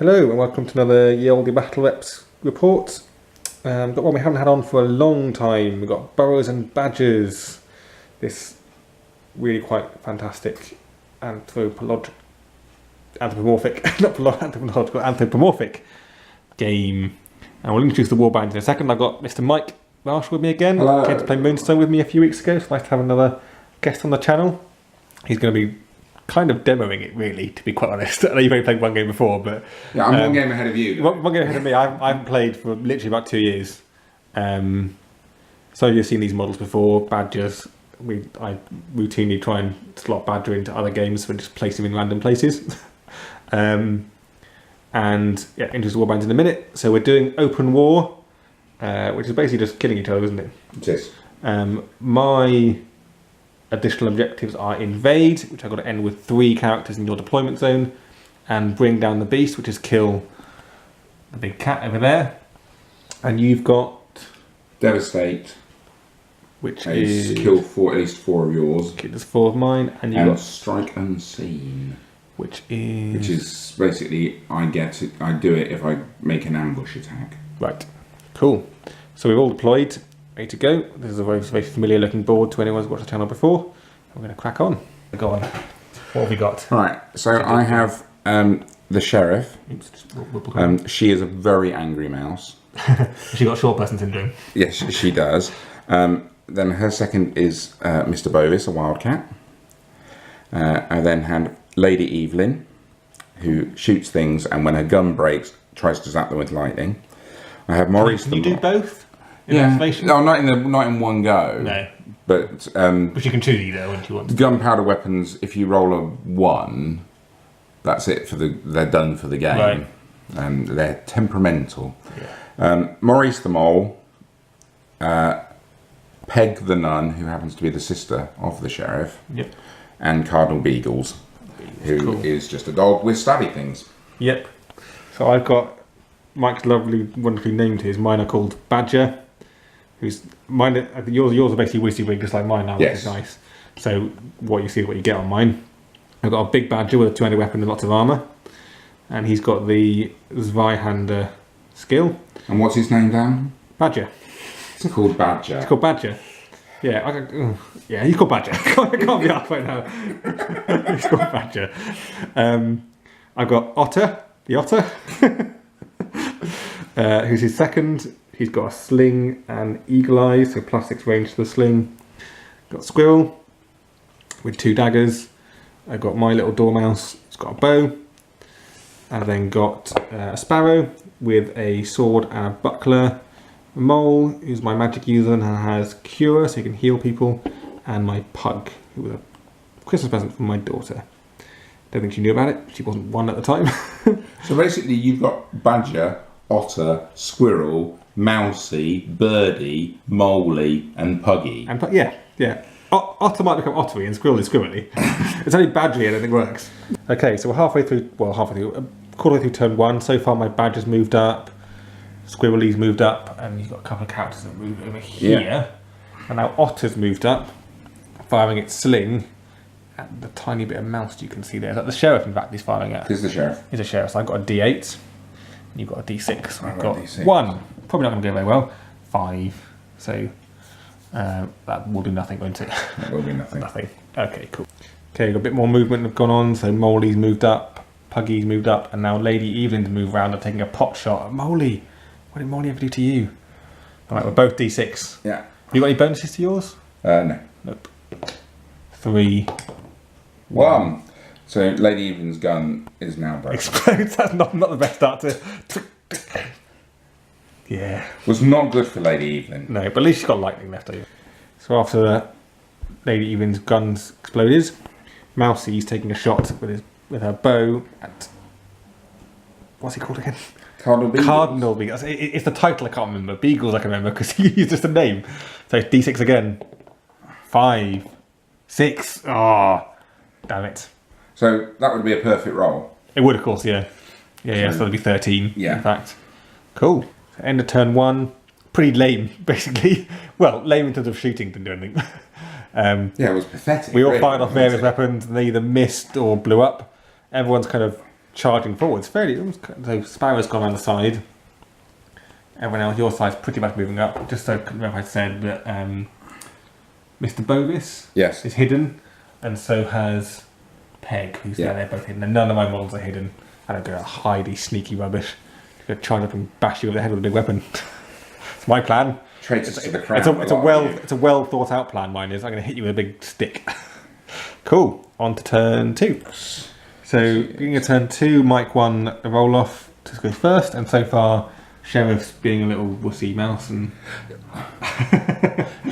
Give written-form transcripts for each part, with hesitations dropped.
Hello and welcome to another Olde Battle Reps report. Got one we haven't had on for a long time. We've got Burrows and Badgers. This really quite fantastic anthropomorphic game. And we'll introduce the warband in a second. I've got Mr. Mike Marsh with me again. Hello. Came to play Moonstone with me a few weeks ago. It's nice to have another guest on the channel. He's going to be kind of demoing it, really, to be quite honest. I know you've only played one game before, but yeah, I'm one game ahead of you. One game ahead of me. I haven't played for literally about 2 years. So you've seen these models before. Badgers. I routinely try and slot Badger into other games and just place him in random places. And yeah, introduce warbands in a minute. So we're doing open war, which is basically just killing each other, isn't it? It is. My additional objectives are invade, which I've got to end with 3 characters in your deployment zone, and bring down the beast, which is kill the big cat over there. And you've got Devastate, which is is kill at least 4 of yours. There's 4 of mine, and you've got Strike Unseen, which is basically I do it if I make an ambush attack. Right. Cool. So we've all deployed. Ready to go. This is a very, very familiar looking board to anyone who's watched the channel before. We're going to crack on. Go on. What have we got? Right, so I have the Sheriff. She is a very angry mouse. She got short person syndrome. Yes, she does. Then her second is Mr. Bovis, a wildcat. I then had Lady Evelyn, who shoots things and when her gun breaks, tries to zap them with lightning. I have Maurice. Can you do both? No, not in one go. No, but you can choose either when you want. Gunpowder weapons. If you roll a 1, that's it for they're done for the game. Right. They're temperamental. Yeah. Maurice the Mole, Peg the Nun, who happens to be the sister of the Sheriff. Yep. And Cardinal Beagles, who is just a dog with stabby things. Yep. So I've got Mike's lovely, wonderfully named his. Mine are called Badger. Yours are basically WYSIWYG, just like mine now, which is nice. So what you see is what you get on mine. I've got a big Badger with a 2-handed weapon and lots of armour. And he's got the Zweihander skill. And what's his name, Dan? Badger. It's called Badger. It's called Badger. Yeah, he's called Badger. I can't be asked right now. He's called Badger. I've got Otter, the Otter, who's his second. He's got a sling and eagle eyes, so +6 range to the sling. Got Squirrel with 2 daggers. I've got my little dormouse. It's got a bow. I've then got a Sparrow with a sword and a buckler. A Mole, who's my magic user and has Cure, so he can heal people. And my Pug, who was a Christmas present from my daughter. Don't think she knew about it. She wasn't 1 at the time. So basically you've got Badger, Otter, Squirrel, Mousy, Birdie, Moley and Puggy. And yeah. Otter might become Ottery and Squirrel is Squirrely. It's only Badgery and everything works. Okay, so we're quarter way through turn 1. So far my Badger's moved up, Squirrely's moved up, and you've got a couple of characters that move over here. Yeah. And now Otter's moved up, firing its sling at the tiny bit of mouse you can see there. Is that the Sheriff, in fact, he's firing at? Who's the Sheriff? He's a Sheriff, so I've got a D8. And you've got a D6. I've got D6. 1. Probably not going to go very well. 5. So that will do nothing, won't it? That will be nothing. Nothing. Okay, cool. Okay, got a bit more movement have gone on. So Moley's moved up, Puggy's moved up, and now Lady Evelyn's moved around and taking a pot shot. Moley, what did Moley ever do to you? All right, we're both D6. Yeah. You got any bonuses to yours? No. Nope. 3. 1. So Lady Evelyn's gun is now broken. Explodes. That's not the best start to. Yeah. Was not good for Lady Evelyn. No, but at least she's got lightning left over. So after Lady Evelyn's guns exploded, Mousy's taking a shot with her bow at, what's he called again? Cardinal Beagles. Cardinal Beagles. It's the title I can't remember. Beagles I can remember because he's just a name. So D6 again. 5. 6. Oh, damn it. So that would be a perfect roll. It would, of course, yeah. Yeah, so it'd be 13, in fact. Cool. So end of turn 1. Pretty lame, basically. Well, lame in terms of shooting, didn't do anything. Yeah, it was pathetic. We all fired off various weapons and they either missed or blew up. Everyone's kind of charging forwards. So Sparrow's gone on the side. Everyone else, your side's pretty much moving up. Just so remember, I said that Mr. Bovis is hidden, and so has Peg, who's there. They're both hidden, and none of my models are hidden. I don't go hidey, sneaky rubbish. I'm going to charge up and bash you over the head with a big weapon. It's my plan. It's a well thought out plan. Mine is. I'm going to hit you with a big stick. Cool. On to turn 2. So being a turn 2, Mike won the roll off to go first, and so far Sheriff's being a little wussy mouse, and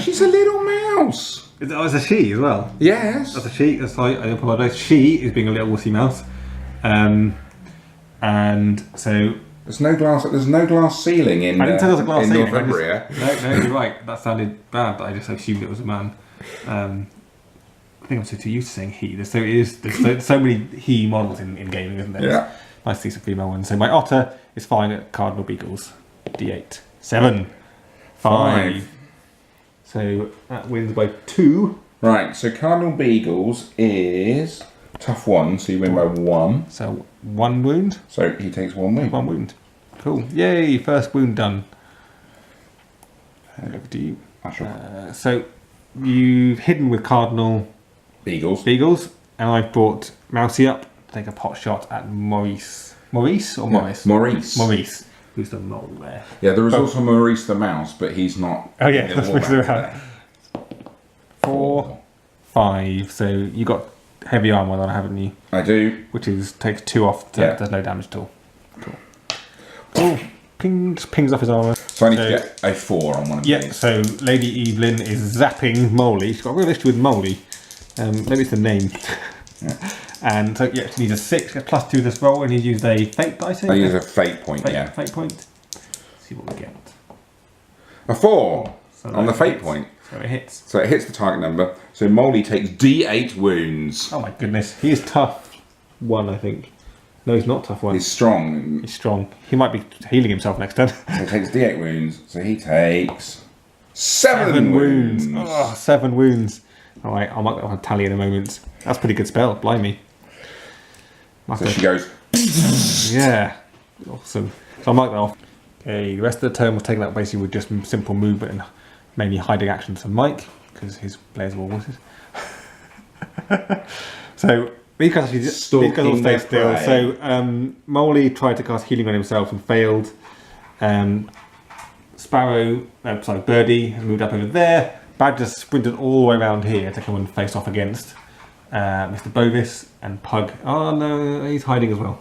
she's a little mouse. It's a she as well. Yes, that's a she. That's I apologise. She is being a little wussy mouse, and so there's no glass ceiling in. I didn't say there was a glass ceiling. Northumbria. No, you're right. That sounded bad, but I just assumed it was a man. I think I'm so too used to saying he. There's so many he models in gaming, isn't there? Yeah. Nice to see some female ones. So my otter is fine at Cardinal Beagles. D8. 7. 5. So that wins by 2. Right, so Cardinal Beagles is tough 1, so you win by 1. So 1 wound. So he takes 1 wound. 1 wound. Cool. Yay, first wound done. Over to you. So you've hidden with Cardinal Beagles, and I've brought Mousy up to take a pot shot at Maurice. Maurice or Morris? Maurice, who's the mole there. Yeah, there is also Maurice the mouse, but he's not. Oh yeah, that's what we're at. 4, 5. So you got heavy armor on, haven't you? I do. Which takes 2 off. There's no damage at all. Cool. Just pings off his armor. So I need to get a 4 on one of these. Yeah. So Lady Evelyn is zapping Molly. She's got a real issue with Molly. Maybe it's the name. Yeah. And so she needs a 6, get +2 this roll, and he's used a fate dice. I use a fate point. Fate point. Let's see what we get. A 4 on the fate point. So it hits. So it hits the target number. So Molly takes D8 wounds. Oh my goodness, he is tough 1, I think. No, he's not tough 1. He's strong. He's strong. He might be healing himself next turn. So he takes D8 wounds. So he takes 7 wounds. Oh, 7 wounds. All right, I'll mark that on a tally in a moment. That's a pretty good spell, blimey. So she goes. Yeah, awesome. So I'll mark that off. Okay, the rest of the turn was taken up basically with just simple movement and mainly hiding actions from Mike, because his players are all wusses. So these guys all stay still. So Molly tried to cast healing on himself and failed. Birdie has moved up over there. Badger sprinted all the way around here to come and face off against Mr. Bovis and Pug. Oh no, he's hiding as well.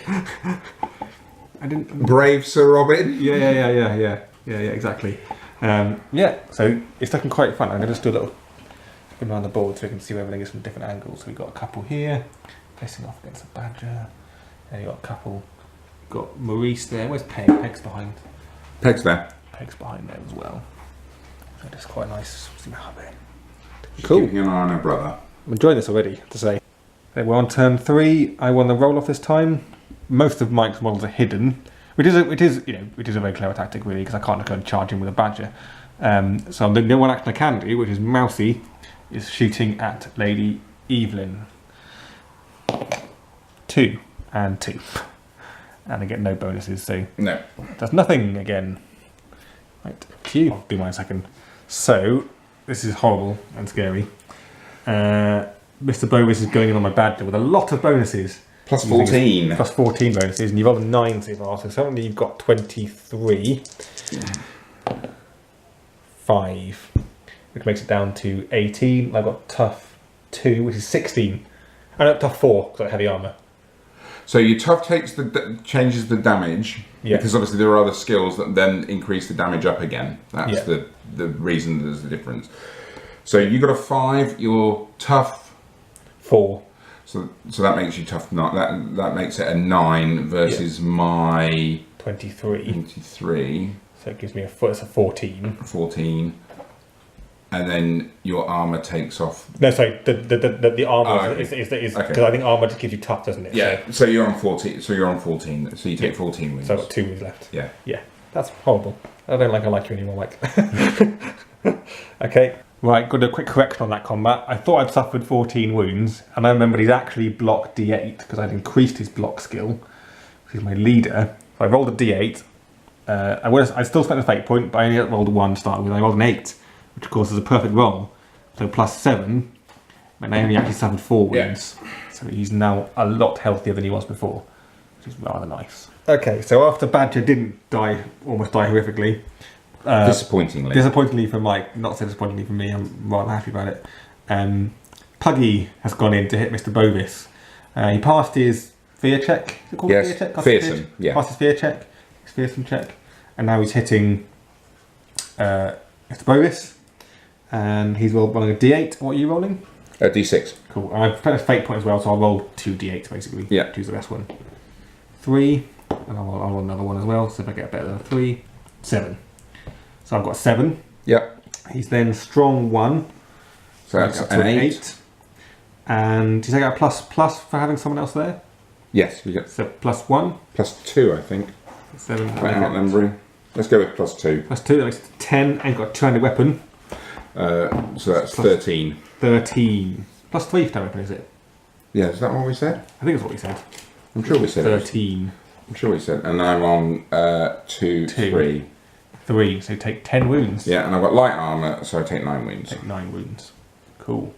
I didn't. Brave Sir Robin. Yeah, exactly. So it's looking quite fun. I'm going to just do a little spin around the board so we can see everything is from different angles. So we've got a couple here facing off against a Badger. And you've got a couple. You've got Maurice there. Where's Peg? Peg's behind. Peg's there. Peg's behind there as well. So it's quite nice. Cool. Keeping an eye on her brother. I'm enjoying this already, to say. Okay, we're on turn 3. I won the roll off this time. Most of Mike's models are hidden, which is a very clever tactic really, because I can't go and charge him with a Badger. So the one action I can do, which is Mousy, is shooting at Lady Evelyn. 2 and 2, and I get no bonuses, so no, that's nothing again. Right, Q. I'll do mine second. So this is horrible and scary. Mr. Bovis is going in on my Badger with a lot of bonuses. Plus 14. Plus 14 bonuses, and you've rolled a 9 so far, so suddenly you've got 23. 5, which makes it down to 18. I've got tough 2, which is 16. And up tough 4, because I have heavy armour. So your tough changes the damage, because obviously there are other skills that then increase the damage up again. That's the reason there's a difference. So you got a 5, you're tough 4. So that makes you tough. That makes it a 9 versus my 23. 23. So it gives me it's a 14. 14. And then your armour takes off. No, sorry, the armour is because I think armour just gives you tough, doesn't it? Yeah. So you're on 14. So you take 14 wins. So I've got 2 wins left. Yeah. Yeah. That's horrible. I like you anymore, Mike. Okay. Right, got a quick correction on that combat. I thought I'd suffered 14 wounds, and I remembered he's actually blocked D8 because I'd increased his block skill. He's my leader. So I rolled a D8. I still spent a fate point, but I only rolled a 1 to start with. I rolled an 8, which of course is a perfect roll. So plus 7, and I only actually suffered 4 wounds. Yeah. So he's now a lot healthier than he was before, which is rather nice. Okay, so after Badger didn't almost die horrifically. Disappointingly for Mike, not so disappointingly for me, I'm rather happy about it. Puggy has gone in to hit Mr. Bovis. He passed his fear check. Is it called fear check? Fearsome. Yeah. Passed his fear check, his fearsome check, and now he's hitting Mr. Bovis. And he's rolling a D8. What are you rolling? A D6. Cool. And I've put a fate point as well, so I'll roll 2 D8s basically. Yeah. 2's the best one. 3, and I'll roll another one as well. So if I get better than 3, 7. So I've got 7. Yep. He's then strong 1. So that's an 8. And does I get a plus for having someone else there? Yes, you get. So plus 1. Plus 2, I think. 7. Outnumbering. Let's go with plus 2. Plus 2, that makes 10, and you've got a two-handed weapon. So that's 13. 13. Plus 3 for that weapon, is it? Yeah, is that what we said? I think that's what we said. I'm sure we said 13. I'm sure we said. And I'm on 2, 3. 3, so you take 10 wounds. Yeah, and I've got light armour, so I take 9 wounds. Take 9 wounds. Cool.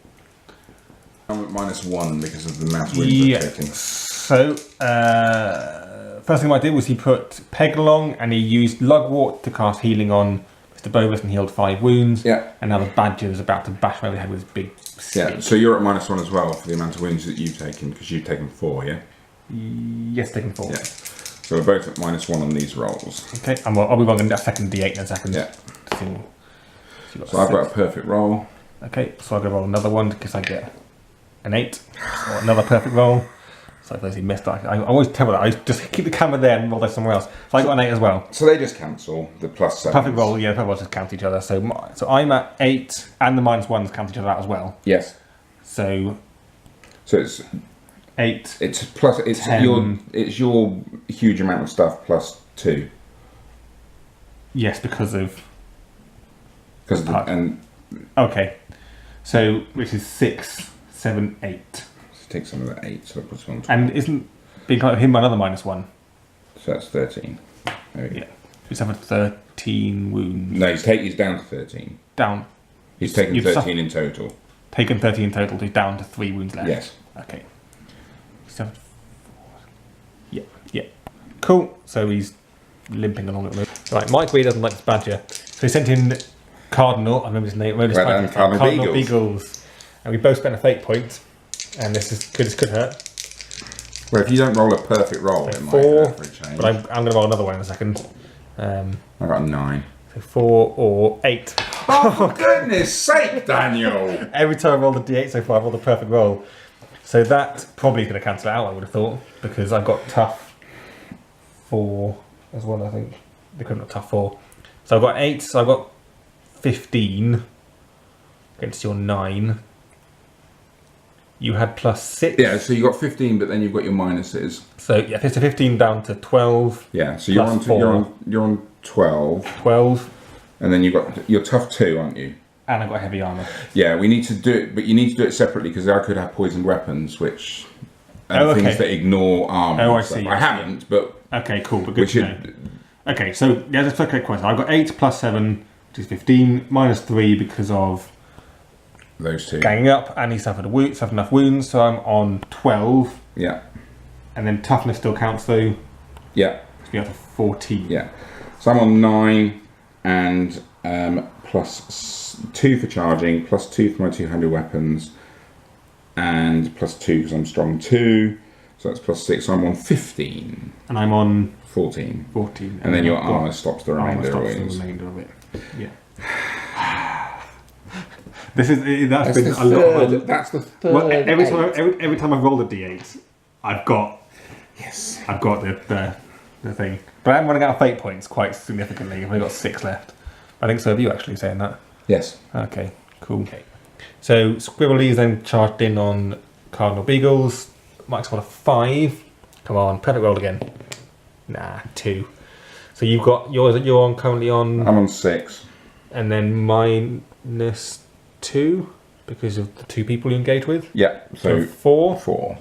I'm at -1 because of the amount of wounds I've taken. So, first thing I did was he put Peg along and he used Lugwort to cast healing on Mr. Bovis and healed 5 wounds. Yeah. And now the Badger is about to bash me over the head with his big stick. Yeah, so you're at -1 as well for the amount of wounds that you've taken, because you've taken 4, yeah? Yes, taken 4. Yeah. So we're both at -1 on these rolls. Okay, I'll be rolling a second D8 in a second. Yeah. So I've got a perfect roll. Okay, so I'll go roll another one because I get an 8. Or another perfect roll. So I've basically missed that. I always tell that. I just keep the camera there and roll that somewhere else. So I got an 8 as well. So they just cancel the plus 7. Perfect roll, yeah, perfect rolls just count each other. So I'm at 8 and the -1s count each other out as well. Yes. So it's 8. It's plus. It's 10. your huge amount of stuff plus 2. Yes, because of. And. Okay, so which is 6, 7, 8. Let's take some of that 8. So it puts 1. And isn't being hit by another -1? So that's 13. There we go. Yeah, he's suffered 13 wounds. No, he's down to 13. Down. He's taken 13 in total. Taken 13 in total. He's down to 3 wounds left. Yes. Okay. Yeah. Cool. So he's limping along at the moment. Right, Mike really doesn't like this Badger. So he sent in Cardinal, I remember his name, Cardinal Beagles. And we both spent a fate point. And this could hurt. Well, if you don't roll a perfect roll, so it 4, might hurt for a change. But I'm going to roll another one in a second. I got a 9. So 4 or 8. Oh, for goodness sake, Daniel! Every time I roll the D8 so far, I roll the perfect roll. So that probably is going to cancel it out, I would have thought, because I've got tough 4 as well, I think. The equivalent of tough 4. So I've got 8, so I've got 15 against your 9. You had plus 6. Yeah, so you got 15, but then you've got your minuses. So yeah, it's a 15 down to 12. Yeah, so you're on 12. 12. And then you're tough 2, aren't you? And I've got heavy armour. Yeah, we need to do it, but you need to do it separately because I could have poisoned weapons, which things that ignore armour. Oh, I see. I haven't, but okay, cool. But good to know. Okay, so yeah, let's look at question. I've got 8 plus 7, which is 15, minus 3 because of those 2 ganging up, and he suffered enough wounds, so I'm on 12. Yeah. And then toughness still counts though. Yeah. So we have 14. Yeah. So I'm on 9 and plus 2 for charging, plus 2 for my 200 weapons, and plus 2 because I'm strong 2. So that's plus 6. So I'm on 15. And I'm on 14. 14. And then your armour stops the remainder of it. Yeah. That's been a lot. That's the third. Well, every time I've rolled a D8, I've got the thing. But I'm running out of fate points quite significantly. I've only got 6 left. I think so. Have you actually saying that? Yes. Okay. Cool. Okay. So Squirrely's then charged in on Cardinal Beagles. Mike's got a 5. Come on, perfect roll again. Nah, 2. So you've got yours. You're currently on. I'm on 6. And then minus 2 because of the 2 people you engage with. Yeah, so 4. 4.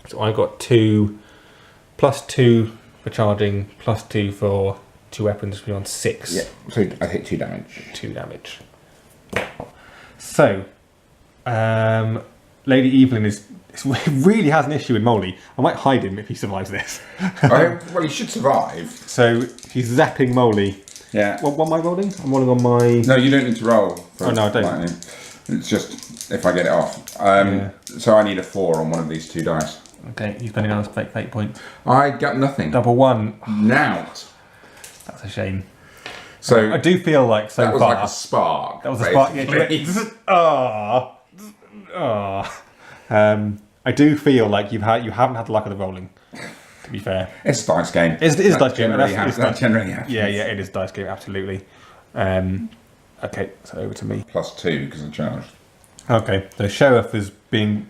So I got 2 plus 2 for charging, plus 2 for 2 weapons, which on 6. Yeah, so I hit 2 damage. 2 damage. So, Lady Evelyn really has an issue with Molly. I might hide him if he survives this. Well, he should survive. So she's zapping Molly. Yeah. What am I rolling? I'm rolling on my... No, you don't need to roll. Oh, no, I don't. Lightning. It's just if I get it off. So I need a 4 on one of these 2 dice. Okay, you're spending another fate point. I got nothing. Double 1. Nout. That's a shame. So I do feel like so that was far... like a spark. That was a spark. Yeah, I do feel like you haven't had the luck of the rolling. To be fair, it's a dice game. It is a dice game. That generally happens. Yeah, it is a dice game. Absolutely. Okay, so over to me. Plus 2 because I charged. Okay, so Sheriff is being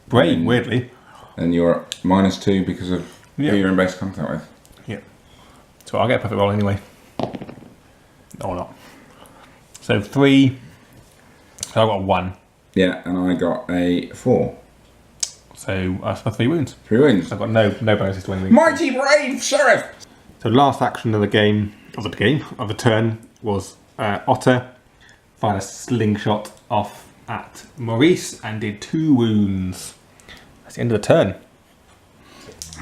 brave, weirdly. And you're at -2 because of who you're in base contact with. Yeah. So I'll get a perfect roll anyway. Or not. So 3. So I got a 1. Yeah, and I got a 4. So I suffer 3 wounds. 3 wounds. I've got no bonuses to anything. Mighty brave sheriff! So last action of the game, of the turn, was Otter fired a slingshot off at Maurice and did 2 wounds. That's the end of the turn.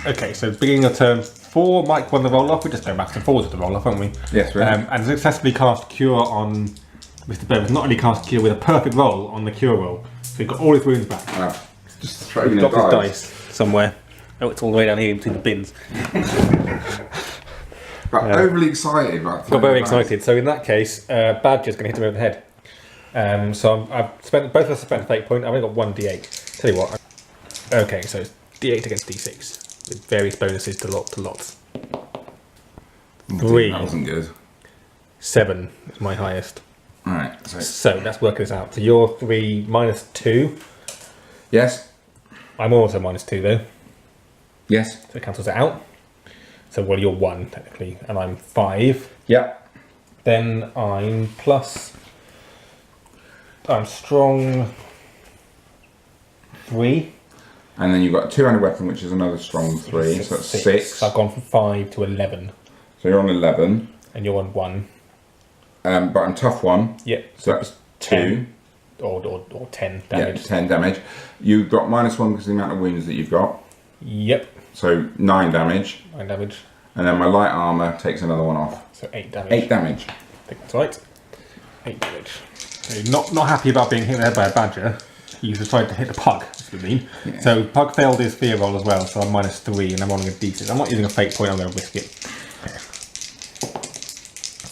Okay, so beginning of turn 4, Mike won the roll off. We're just going back and forwards with the roll off, aren't we? Yes, we are. And successfully cast Cure on Mr. Burrows. Not only cast Cure with a perfect roll on the Cure roll, so he got all his wounds back. Wow. Just throwing Dropped his dice somewhere. Oh, it's all the way down here in between the bins. Overly excited. Got very excited. So in that case, Badger's going to hit him over the head. So I've spent both of us have spent a fate point. I've only got 1 d8. Tell you what. Okay, so it's d8 against d6 with various bonuses to lots. 3. That wasn't good. 7 is my highest. Alright, So let's work this out. So you're 3 -2. Yes. I'm also -2 though. Yes. So it cancels it out. So well, you're 1 technically, and I'm 5. Yep. Then I'm strong 3. And then you've got a 2-handed weapon, which is another strong 3, so that's 6. So I've gone from 5 to 11. So you're on 11. And you're on 1. But I'm tough 1. Yep. So that's 2. Or 10 damage. Yeah, 10 damage. You've got -1 because of the amount of wounds that you've got. Yep. So 9 damage. 9 damage. And then my light armour takes another 1 off. So 8 damage. 8 damage. I think that's right. 8 damage. So not happy about being hit there by a badger. He decided to hit the pug, which would mean. Yeah. So pug failed his fear roll as well, so I'm -3 and I'm rolling a d6. I'm not using a fate point, I'm going to risk it.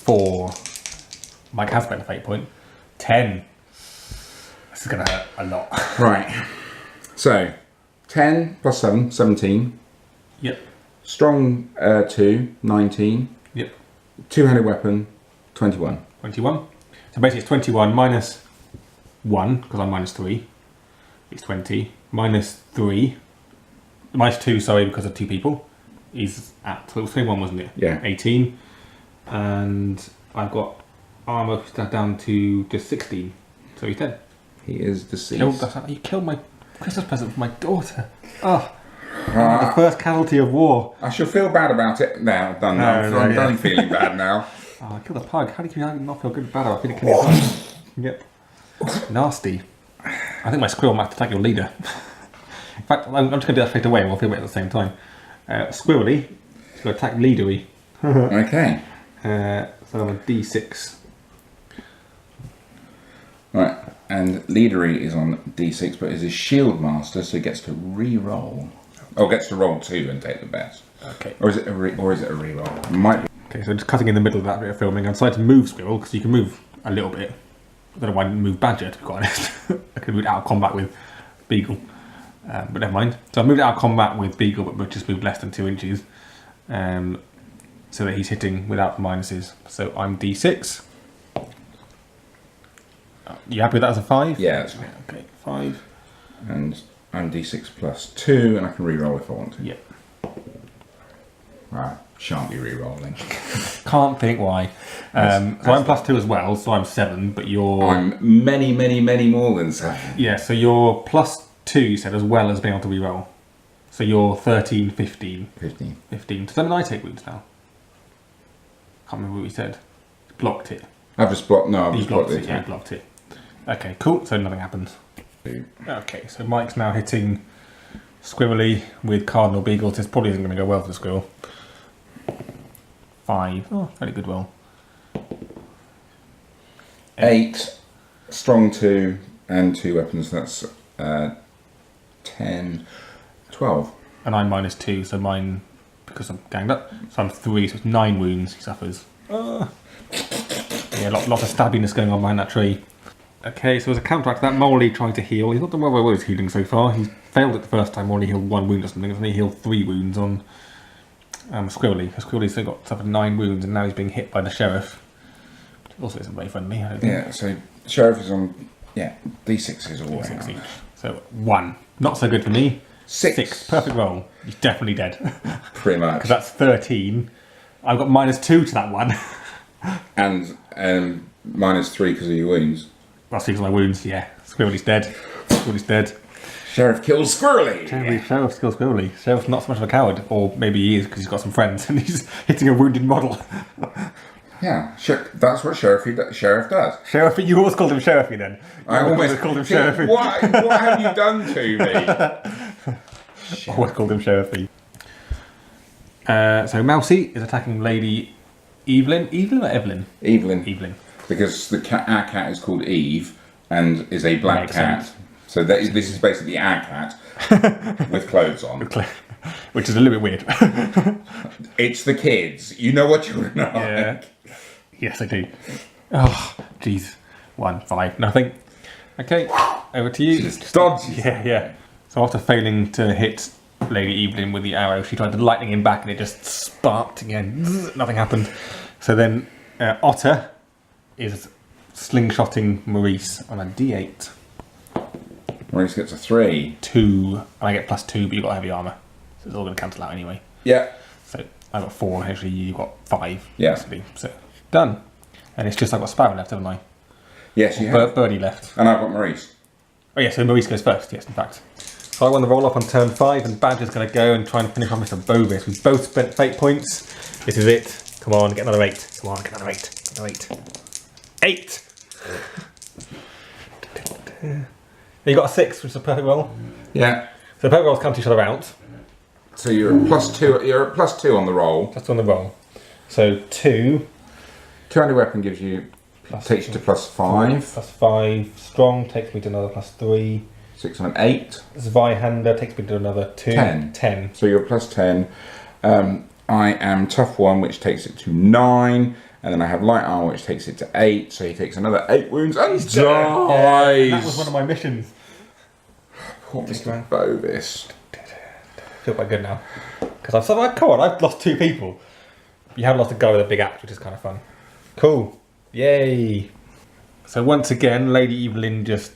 4. Mike has spent a fate point. 10. This is going to hurt a lot. Right. So 10 plus 7, 17. Yep. Strong 2, 19. Yep. 2-handed weapon, 21. 21. So basically it's 21 -1, because I'm -3. It's 20. -3. -2, sorry, because of 2 people. He's at, so it was 21, wasn't it? Yeah. 18. And I've got armour down to just 16. So he's dead. He is deceased. You killed my Christmas present for my daughter. Oh. The first casualty of war. I shall feel bad about it now. I'm done feeling bad now. Oh, I killed a pug. How do you not feel good about it? I think it kills. Yep. Nasty. I think my squirrel might attack your leader. In fact, I'm just going to do that straight away and we'll feel it at the same time. Squirrely is going to attack leadery. Okay. So I'm a d6. Right, and leadery is on d6, but is a shield master, so he gets to re-roll. Oh, gets to roll 2 and take the best. Okay. Or is it a re-roll? Might be. Okay, so just cutting in the middle of that bit of filming, I decided to move Squirrel because you can move a little bit. I don't know why I didn't move Badger, to be quite honest. I could have moved out of combat with Beagle, but never mind. So I moved out of combat with Beagle, but just moved less than 2 inches, so that he's hitting without the minuses. So I'm d6. You happy with that as a 5? Yeah, that's fine. Okay, 5. And I'm d6 plus 2, and I can re-roll if I want to. Yep. Right, Shan't be re-rolling. Can't think why. So I'm +2 as well, so I'm 7, but you're... I'm many, many, many more than 7. Yeah, so you're +2, you said, as well as being able to re-roll. So you're 13, 15. 15. 15. Does that mean I take wounds now? Can't remember what we said. Blocked it. I've just blocked. No, I've You just blocked blocked it. it, yeah, blocked it. Okay, cool, so nothing happens. Okay, so Mike's now hitting Squirrely with Cardinal Beagles. This probably isn't going to go well for the Squirrel. 5. Oh, very good roll. 8, strong 2, and 2 weapons. That's 10, 12. And I'm -2, so mine, because I'm ganged up, so I'm 3, so it's 9 wounds he suffers. Yeah, lots of stabbiness going on behind that tree. Okay, so as a counteract to that, Molly trying to heal. He's not done well with his healing so far. He's failed it the first time, only healed 1 wound or something. He's only healed 3 wounds on Squirrely. Squirrely's still suffered 9 wounds, and now he's being hit by the sheriff. Also isn't very friendly, I don't think. Yeah, so Sheriff is on, D6s all D6 around. each. So 1. Not so good for me. 6. Perfect roll. He's definitely dead. Pretty much. Because that's 13. I've got -2 to that one. And -3 because of your wounds. That's because of my wounds, yeah. Squirrely's dead. Squirrely's dead. Sheriff kills Squirrely! Sheriff's kills Squirrely. Sheriff's not so much of a coward. Or maybe he is because he's got some friends and he's hitting a wounded model. Yeah, that's what Sheriff does. Sheriffy, you always called him Sheriffy then. I always called him Sheriffy. What have you done to me? Always called him Sheriffy. So Mousy is attacking Lady Evelyn. Evelyn or Evelyn? Evelyn. Evelyn. Because our cat is called Eve and is a black Makes cat. sense. So this is basically our cat with clothes on. Which is a little bit weird. It's the kids. You know what you're not. Yeah. Yes, I do. Oh, jeez. 1, 5, nothing. Okay, over to you. Just dodge. Yeah. So after failing to hit Lady Evelyn with the arrow, she tried to lightning him back and it just sparked again. Nothing happened. So then Otter is slingshotting Maurice on a D8. Maurice gets a 3. 2, and I get +2, but you've got heavy armour. So it's all going to cancel out anyway. Yeah. So I got 4, actually you got 5. Yeah. Basically. So done. And it's just I've got Sparrow left, haven't I? Yes, you have. Birdie left. And I've got Maurice. Oh yeah, so Maurice goes first, yes, in fact. So I won the roll up on turn 5, and Badger's going to go and try and finish off Mr. Bovis. We've both spent fate points. This is it. Come on, get another 8. Come on, get another 8. Another 8. 8! You got a 6, which is a perfect roll. Yeah. So the perfect rolls cancel each other out. So you're at +2. You're at +2 on the roll. That's on the roll. So 2. 200 weapon gives you takes you to +5. +5. Strong takes me to another +3. 6 and an 8. Zweihander takes me to another 2. 10. 10. So you're +10. I am tough 1, which takes it to 9. And then I have light armor, which takes it to 8. So he takes another 8 wounds and dies. That was one of my missions. Poor Mr. Bovis. Feel quite good now. Because I've lost 2 people. You haven't lost a guy with a big axe, which is kind of fun. Cool. Yay. So once again, Lady Evelyn just...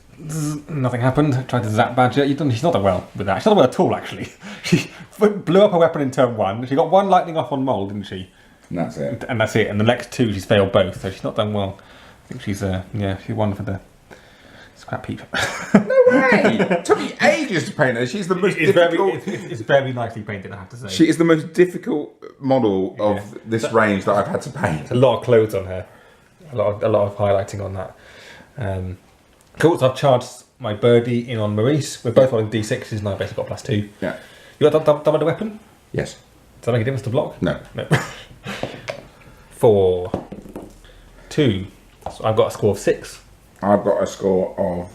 nothing happened. Tried to zap Badger. She's not done well with that. She's not done well at all, actually. She blew up her weapon in turn 1. She got 1 lightning off on Mole, didn't she? And that's it. And that's it. And the next 2, she's failed both. So she's not done well. I think she's, she won for the scrap heap. No way! It took me ages to paint her. She's the most difficult... It's very nicely painted, I have to say. She is the most difficult model of this range that I've had to paint. A lot of clothes on her. A lot of highlighting on that. Cool, so I've charged my birdie in on Maurice. We're both rolling D6s and I basically got +2. Yeah. You got double the weapon? Yes. Does that make a difference to block? No. 4. 2. So I've got a score of 6. I've got a score of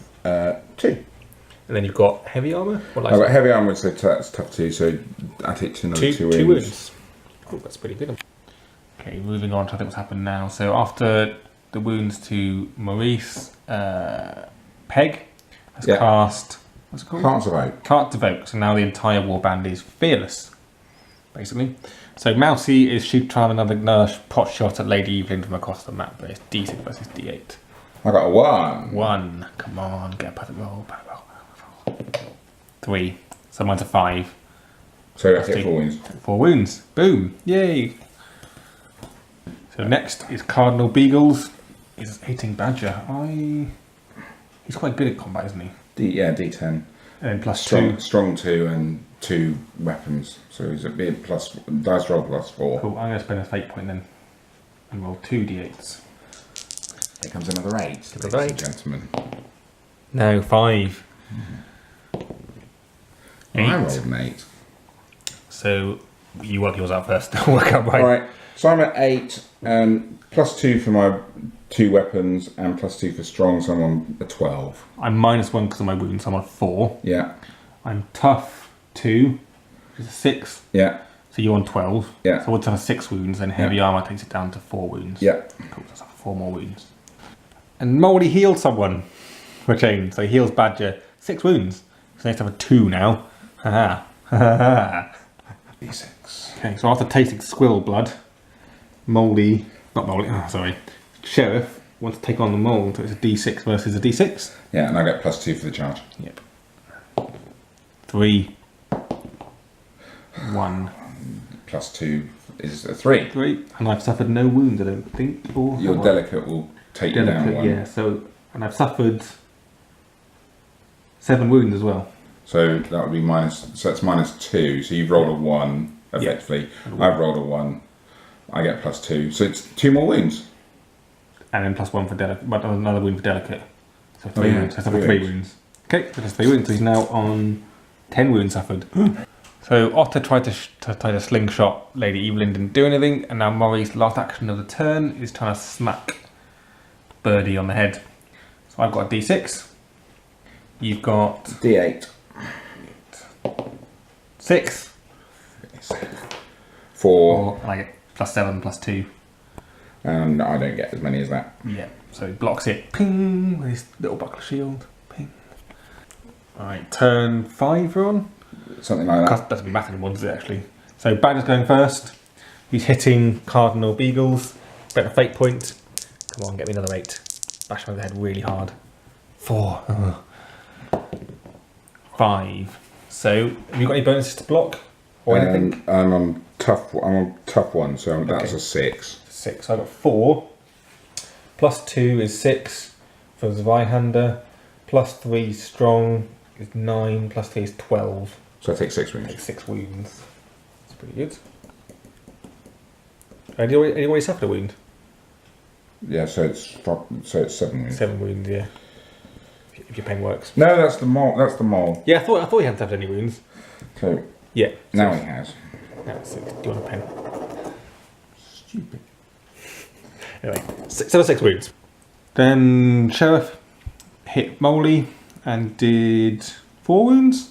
2. And then you've got heavy armour? I've got heavy armour, so that's tough 2, so I take another 2 2 wounds. wounds. Oh, that's pretty good. Okay, moving on to I think what's happened now. So after the wounds to Maurice, Peg has cast... What's it called? Can't survive. Can't evoke. So now the entire warband is fearless, basically. So Mousy is trying another pot shot at Lady Evelyn from across the map, but it's D6 versus D8. I got a 1. 1. Come on, get a perfect roll. 3. So mine's a 5. So I get 4 wounds. 4 wounds. Boom. Yay. So next is Cardinal Beagles. He's hitting Badger. He's quite good at combat, isn't he? D10. And then plus Strong, 2. strong 2 and 2 weapons. So he's a bit plus dice roll +4. Cool. I'm going to spend a fate point then and roll 2 d8s. Here comes another 8, Another ladies 8. and gentlemen. No, 5. I rolled an 8. So you work yours out first. Work out right. Alright, so I'm at 8, +2 for my 2 weapons and +2 for strong, so I'm on a 12. I'm -1 because of my wounds. So I'm on 4. Yeah, I'm tough 2, which is a 6. yeah, So you're on 12. Yeah. So once I have 6 wounds, then heavy armor takes it down to 4 wounds. yeah. Cool. So that's 4 more wounds. And Moldy healed someone for a change. So he heals Badger 6 wounds. So next I have a 2 now. Haha. Haha. D6. Okay, so after tasting squirrel blood, Sheriff wants to take on the mold, so it's a D6 versus a D6. Yeah, and I get +2 for the charge. Yep. 3. 1. +2 is a 3. 3. And I've suffered no wounds, I don't think. Or Your have I? delicate will take you down 1. Yeah, so, and I've suffered 7 wounds as well. So that would be so that's -2. So you've rolled a 1, effectively. Yeah. I've rolled a 1. I get +2. So it's 2 more wounds. And then +1 for delicate, but another wound for delicate. So 3 Oh, yeah. wounds. So I suffered 3 wounds. Okay, so that's 3 wounds. So he's now on 10 wounds suffered. So Otter tried to slingshot Lady Evelyn, didn't do anything, and now Murray's last action of the turn is trying to smack Birdie on the head. So I've got a D6. You've got D8. 6. 4. And I get +7, +2. And I don't get as many as that. Yeah. So he blocks it. Ping! With his little buckler shield. Ping. Alright, turn 5 we're on. Something like that. Doesn't be mathing one, does it actually? So Badger's going first. He's hitting Cardinal Beagles. Bet a fate point. Come on, get me another 8. Bash him over the head really hard. 4. 5. So have you got any bonuses to block or anything? I'm on tough 1, so that's a 6. 6. So I got 4. +2 is 6 for the Zweihander. +3 strong is 9. +3 is 12. So I take 6 wounds. Take 6 wounds. That's pretty good. Have you already suffered a wound? Yeah, so it's 7 wounds. 7 wounds, yeah. If your pen works. No, that's the mole. That's the mole. Yeah, I thought he hadn't suffered any wounds. So Yeah. now he has. Now it's, do you want a pen? Stupid. Anyway, 6 wounds. Then Sheriff hit Moley and did 4 wounds.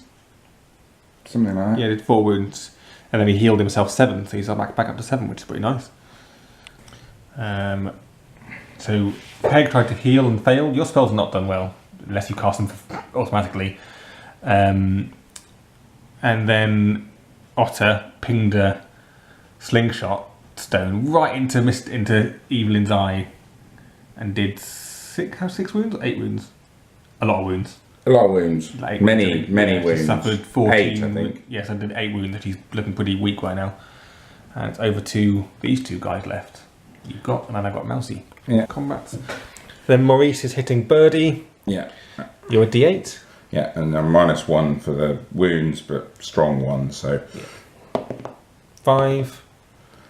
Something like that. Yeah, did 4 wounds, and then he healed himself 7, so he's back up to 7, which is pretty nice. So Peg tried to heal and failed. Your spell's not done well unless you cast them automatically. And then Otter pinged a slingshot stone right into Evelyn's eye, and did 6 wounds or 8 wounds? A lot of wounds. A lot of wounds. Like many wounds. She suffered 14. 8, I think. Yes, I did 8 wounds. She's looking pretty weak right now. And it's over to these 2 guys left. You've got, and then I've got Mousy. Yeah. Combat. Then Maurice is hitting Birdie. Yeah. You're a D8. Yeah, and I'm -1 for the wounds, but strong 1, so. 5,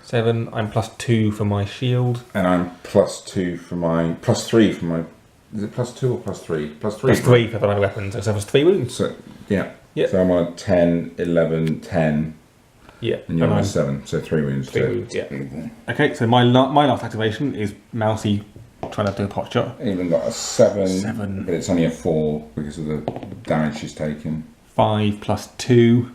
7. I'm +2 for my shield. And I'm +2 for my. +3 for my. Is it +2 or +3? +3. +3 for my weapons. So that's 3 wounds. So, yeah. Yeah. So I'm on a 10, 11, 10. Yeah. And you're on a I'm 7, so 3 wounds. 3 wounds, yeah. Okay, so my last activation is Mousy trying to do a pot shot. Even got a 7, 7. but it's only a 4 because of the damage she's taken. 5 +2.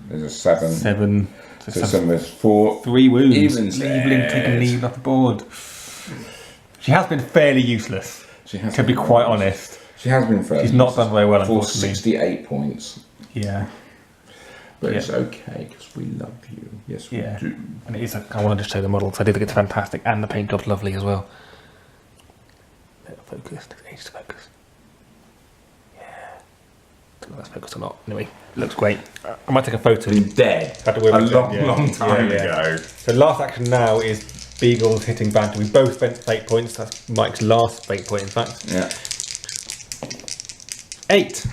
There's a 7. 7. So 7 is 4. 3 wounds. Evelyn taking lead off the board. She has been fairly useless, She has to be quite honest. She has been fairly She's not done very well, for unfortunately. 68 points. Yeah. But Yeah. it's okay because we love you. Yes, we Yeah. do. And it is I want to just show the model, because I do think it's fantastic, and the paint job's lovely as well. Focus, takes ages to focus. Yeah. don't know if that's focused or not. Anyway, it looks great. I might take a photo. Been dead Had to work a with long, it, yeah. long time Yeah, yeah. ago. So last action now is Beagles hitting Badger. We both spent fate points. That's Mike's last fate point, in fact. Yeah. 8.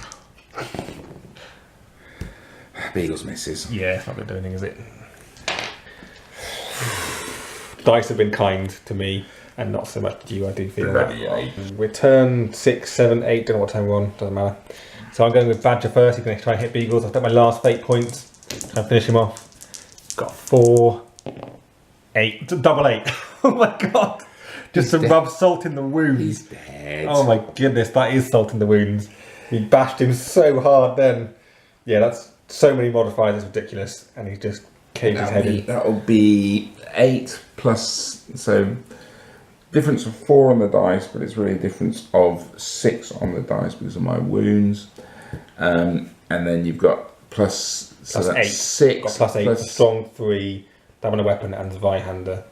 Beagles misses. Yeah, it's not going to do anything, is it? Dice have been kind to me, and not so much to you, I do feel. Bloody That. eight. We're turn 6, 7, 8, don't know what time we're on, doesn't matter. So I'm going with Badger first. He's going to try and hit Beagles. I've done my last fate points. Try and finish him off. Got 4, 8, double 8. Oh my god! Just to rub salt in the wounds. He's dead. Oh my goodness, that is salt in the wounds. He bashed him so hard then. Yeah, that's so many modifiers, it's ridiculous. And he just caved his head in. That'll be 8 plus, so difference of 4 on the dice, but it's really a difference of 6 on the dice because of my wounds. And then you've got plus, so Plus that's 8. 6. Got plus 8, plus- strong 3, having a weapon and Zweihander.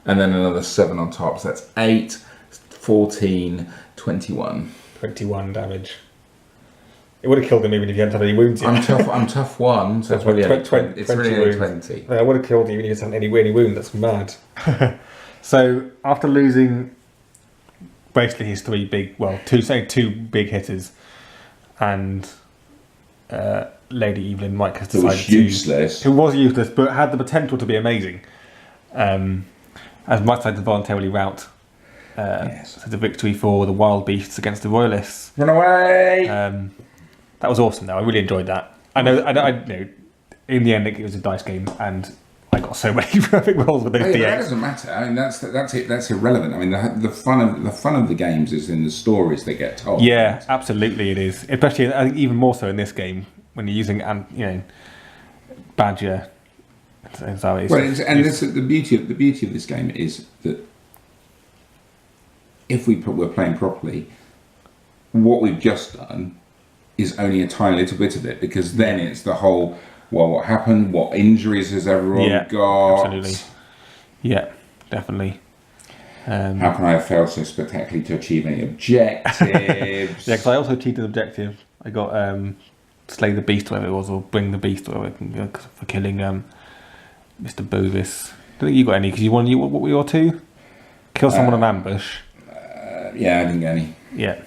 and then another 7 on top, so that's 8, 14, 21. 21 damage. It would have killed him even if you hadn't had any wounds yet. I'm tough 1, so it's really only 20. It's really only 20. I would have killed you even if you hadn't had any wound. That's mad. So after losing basically his 3 big, well, 2 big hitters, and Lady Evelyn, Mike has It decided was useless. who was useless but had the potential to be amazing. As Mike decided to voluntarily rout. Yes. So the victory for the Wild Beasts against the Royalists. Run away! That was awesome though. I really enjoyed that. I know, in the end it was a dice game and I got so many perfect rolls with those Hey, that D8s. doesn't matter. I mean, that's it. That's irrelevant. I mean, the fun of the games is in the stories they get told. Yeah, absolutely it is. Especially, I think even more so in this game when you're using, Badger. And so it's, Well, the beauty of this game is that if we're playing properly, what we've just done is only a tiny little bit of it, because then it's the whole, well, what happened? What injuries has everyone got? Absolutely. Yeah, definitely. How can I have failed so spectacularly to achieve any objectives? Yeah, because I also cheated an objective. I got slay the beast, whatever it was, or bring the beast, or whatever, for killing Mr. Bovis. I don't think you got any because what were your 2? Kill someone in ambush. Yeah, I didn't get any. Yeah.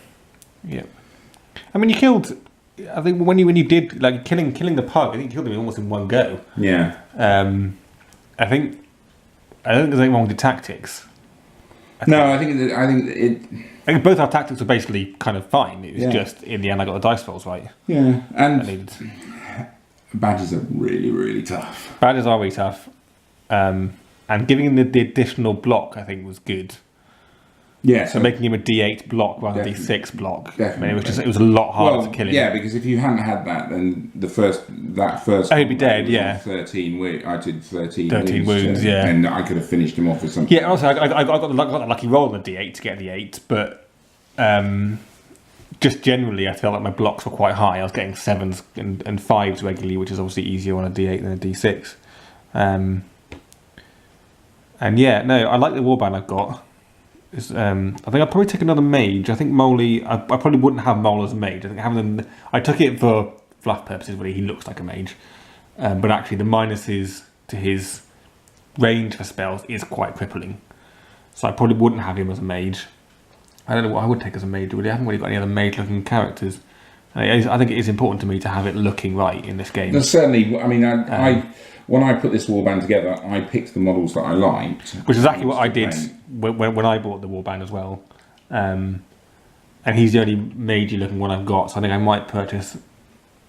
I mean, you killed. I think when you did like killing the pug, I think you killed him almost in one go. Yeah. I don't think there's anything wrong with the tactics. I think both our tactics were basically kind of fine. It was Yeah. just in the end I got the dice rolls right. yeah, I and needed. badges are really, really tough. Badgers are really tough, and giving him the additional block I think was good. Yeah, So making him a D8 block rather than Definitely. D6 block. Definitely. I mean, it was a lot harder to kill him. Yeah, because if you hadn't had that, then that first Oh, he'd be dead, was yeah. on 13 wounds. I did 13 wounds, yeah. and I could have finished him off with something. Yeah, also I got the lucky roll on the D8 to get the 8, but just generally I felt like my blocks were quite high. I was getting 7s and 5s regularly, which is obviously easier on a D8 than a D6. And yeah, no, I like the warband I've got. I think I'd probably take another mage. I think Moley, I probably wouldn't have Mole as a mage. I think having them, I took it for fluff purposes, really. He looks like a mage. But actually the minuses to his range for spells is quite crippling. So I probably wouldn't have him as a mage. I don't know what I would take as a mage, really. I haven't really got any other mage-looking characters. I think it is important to me to have it looking right in this game. There's certainly, I mean, when I put this warband together, I picked the models that I liked. Which is exactly what I did when I bought the warband as well. And he's the only magey looking one I've got, so I think I might purchase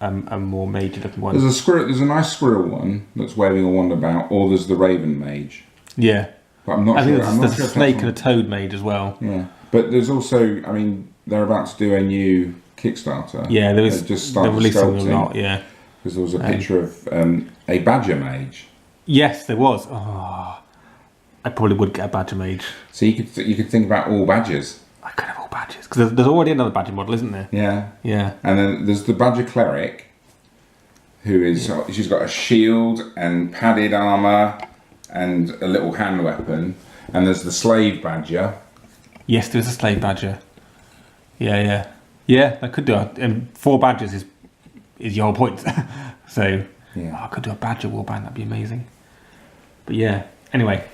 a more magey looking one. There's a nice squirrel one that's waving a wand about, or there's the raven mage. Yeah. But I'm not I sure. think there's a snake and a toad mage as well. Yeah. But there's also, I mean, they're about to do a new Kickstarter. Yeah, they're releasing them a lot, yeah. Because there was a picture of a badger mage. Yes, there was. Oh, I probably would get a badger mage. So you could think about all badgers. I could have all badgers because there's already another badger model, isn't there? Yeah. Yeah. And then there's the badger cleric, who is she's got a shield and padded armor and a little hand weapon. And there's the slave badger. Yes, there's a slave badger. Yeah. I could do it. And 4 badgers is is your whole point. So Yeah. I could do a badger warband. That'd be amazing. But yeah. Anyway,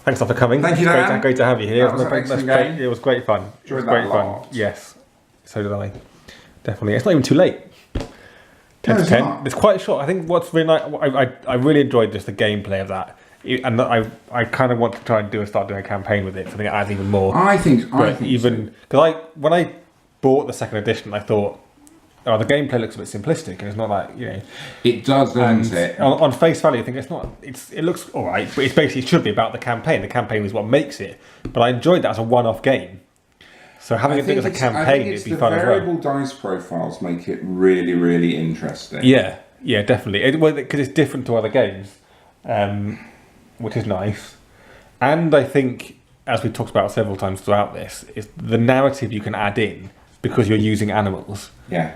thanks for coming. Thank you, Dan. Great to have you here. That was an excellent game. It was great fun. Enjoyed it was that great a fun. lot. Yes. So did I. Definitely. It's not even too late. 10 No, to 10. not. It's quite short. I think what's really nice, I really enjoyed just the gameplay of that. And I kind of want to try and start doing a campaign with it. So I think it adds even more. I think even because when I bought the second edition, I thought, oh, the gameplay looks a bit simplistic, and it's not like, you know. It does, doesn't it? On face value, I think it's not. It looks all right, but it should be about the campaign. The campaign is what makes it. But I enjoyed that as a one-off game. So having it as a campaign, it'd be fun as well. The variable dice profiles make it really, really interesting. Yeah, definitely. Because it's different to other games, which is nice. And I think, as we've talked about several times throughout this, is the narrative you can add in because you're using animals. Yeah.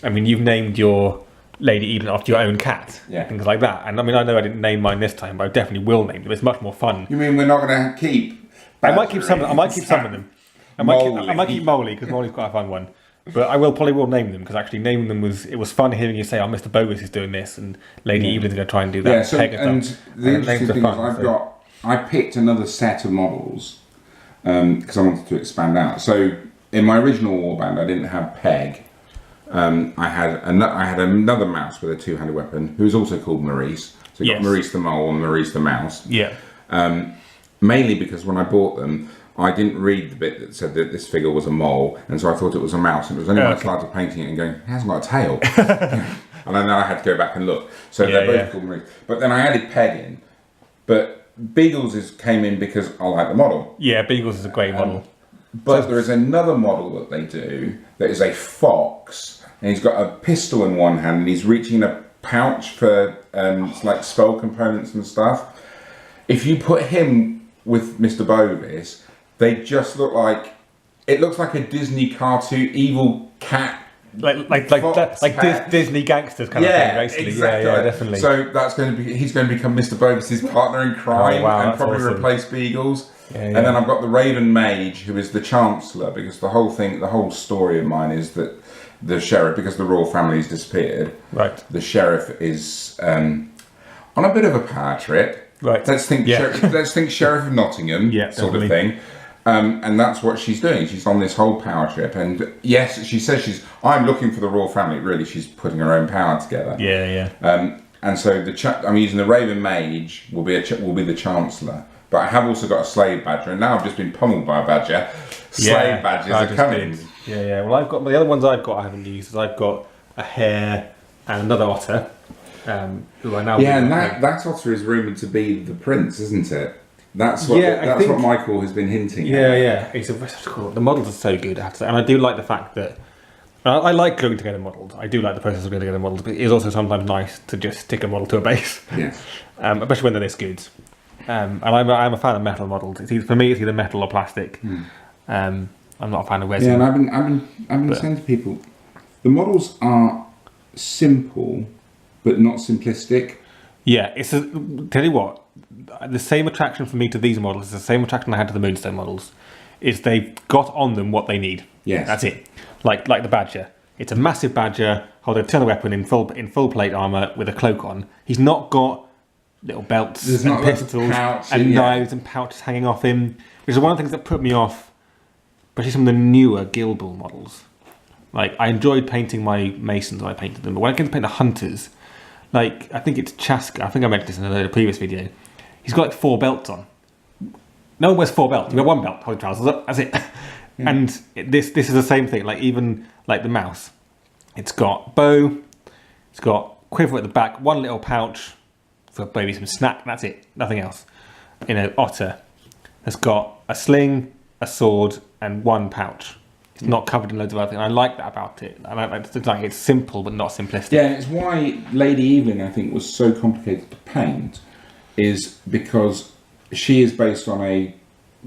I mean, you've named your Lady Evelyn after your own cat, things like that. And I mean, I know I didn't name mine this time, but I definitely will name them. It's much more fun. You mean we're not going to keep? I might keep some of them. I might keep Molly because Molly's quite a fun one. But I probably will name them because actually naming them was fun hearing you say, "Oh, Mr. Bogus is doing this," and Lady Evelyn's going to try and do that. Yeah. So, and the interesting thing is, I picked another set of models because I wanted to expand out. So in my original warband, I didn't have Peg. I had another mouse with a two-handed weapon who was also called Maurice. So you got Maurice the Mole and Maurice the Mouse. Yeah. Mainly because when I bought them, I didn't read the bit that said that this figure was a mole, and so I thought it was a mouse. And it was only when I started painting it and going, it hasn't got a tail. And then I had to go back and look. So they're both called Maurice. But then I added Peg in. But Beagles came in because I like the model. Yeah, Beagles is a great model. But there is another model that they do that is a fox, and he's got a pistol in one hand, and he's reaching a pouch for like spell components and stuff. If you put him with Mr. Bovis, they just look like it looks like a Disney cartoon evil cat. Like Disney gangsters kind of thing, basically. Exactly. Yeah, definitely. So he's going to become Mr. Bovis's partner in crime and probably replace Beagles. Yeah. And then I've got the Raven Mage, who is the Chancellor, because the whole story of mine is that the sheriff, because the royal family's disappeared, right? The sheriff is on a bit of a power trip. Right. Let's think Sheriff of Nottingham, sort of thing. And that's what she's doing. She's on this whole power trip, and yes, she says I'm looking for the royal family. Really, she's putting her own power together. Yeah. And so I'm using the Raven Mage will be the Chancellor, but I have also got a slave badger, and now I've just been pummeled by a badger. Slave badgers are coming. Yeah. Well, I've got the other ones I haven't used. Is I've got a hare and another otter. Who I now and that otter is rumoured to be the prince, isn't it? That's what what Michael has been hinting at. Yeah. The models are so good, I have to say. And I do like the fact that I like gluing together models. I do like the process of gluing together models, but it is also sometimes nice to just stick a model to a base. Yes. Especially when they're this good. And I'm a fan of metal models. For me, it's either metal or plastic. I'm not a fan of resin. Yeah, and I've been saying to people, the models are simple, but not simplistic. Yeah, tell you what, the same attraction for me to these models is the same attraction I had to the Moonstone models. Is they've got on them what they need. Yes, that's it. Like the Badger, it's a massive Badger holding a ton of weapon in full plate armor with a cloak on. He's not got little belts and pistols and knives and pouches hanging off him. Which is one of the things that put me off, especially some of the newer Guild Ball models. Like I enjoyed painting my Masons when I painted them, but when I came to paint the Hunters. Like, I think it's Chaska. I think I mentioned this in a previous video. He's got like 4 belts on. No one wears 4 belts. You got 1 belt, hold your trousers up, that's it. And this is the same thing. Like, even like the mouse. It's got bow, it's got quiver at the back, 1 little pouch for maybe some snack, that's it. Nothing else. Otter has got a sling, a sword, and 1 pouch. It's not covered in loads of other things. I like that about it. It's simple but not simplistic. Yeah, it's why Lady Evelyn, I think, was so complicated to paint, is because she is based on a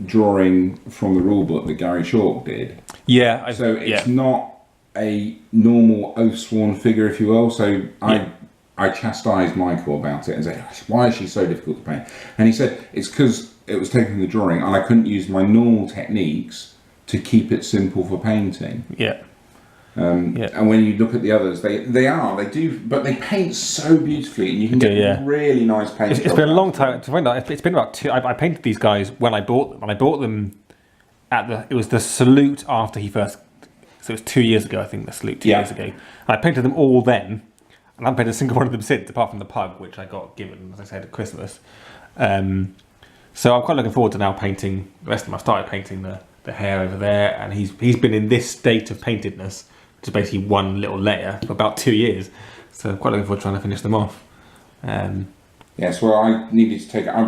drawing from the rulebook that Gary Chalk did. Yeah. So it's not a normal oath-sworn figure, if you will. So I chastised Michael about it and said, why is she so difficult to paint? And he said, it's because it was taken from the drawing and I couldn't use my normal techniques to keep it simple for painting. Yeah. And when you look at the others, they do, but they paint so beautifully, and you can get really nice paint. It's been a long time. It's been about two. I painted these guys when I bought them. And I bought them it was the salute after he first. So it was 2 years ago, I think, the salute 2 years ago. And I painted them all then, and I haven't painted a single one of them since, apart from the pug, which I got given, as I said, at Christmas. So I'm quite looking forward to now painting the rest of them. I've started painting the hair over there, and he's been in this state of paintedness, which is basically one little layer, for about 2 years. So I'm quite looking forward to trying to finish them off. Yes, well, I've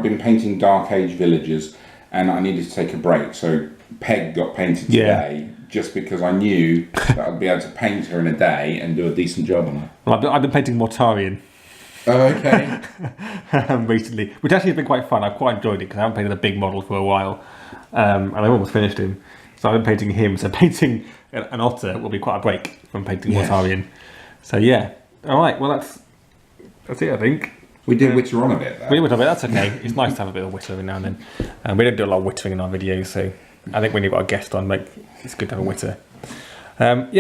been painting Dark Age villagers, and I needed to take a break. So Peg got painted today, just because I knew that I'd be able to paint her in a day and do a decent job on her. Well, I've been painting Mortarion. Oh, okay. Recently, which actually has been quite fun. I've quite enjoyed it because I haven't painted a big model for a while, and I've almost finished him. So I've been painting him. So painting an otter will be quite a break from painting Mortarion. So yeah, all right. Well, that's it. I think we did witter on a bit. We did witter a bit. That's okay. It's nice to have a bit of witter every now and then. We don't do a lot of wittering in our videos, so I think when you've got a guest on, it's good to have a witter. Thanks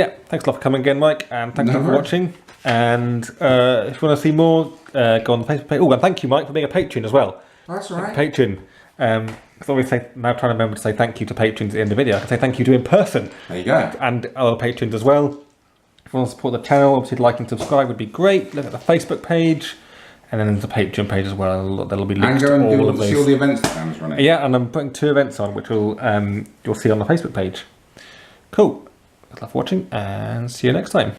a lot for coming again, Mike, and thanks for watching. And if you want to see more, go on the Facebook page. Oh, and thank you, Mike, for being a patron as well. That's all right. Patron. Because always now trying to remember to say thank you to patrons at the end of the video. I can say thank you to in person. There you go. And other patrons as well. If you want to support the channel, obviously like and subscribe would be great. Look at the Facebook page, and then there's the Patreon page as well. There'll be links to all of those. See all the events that Sam's running. Yeah, and I'm putting 2 events on, which will you'll see on the Facebook page. Cool. Thanks for watching, and see you next time.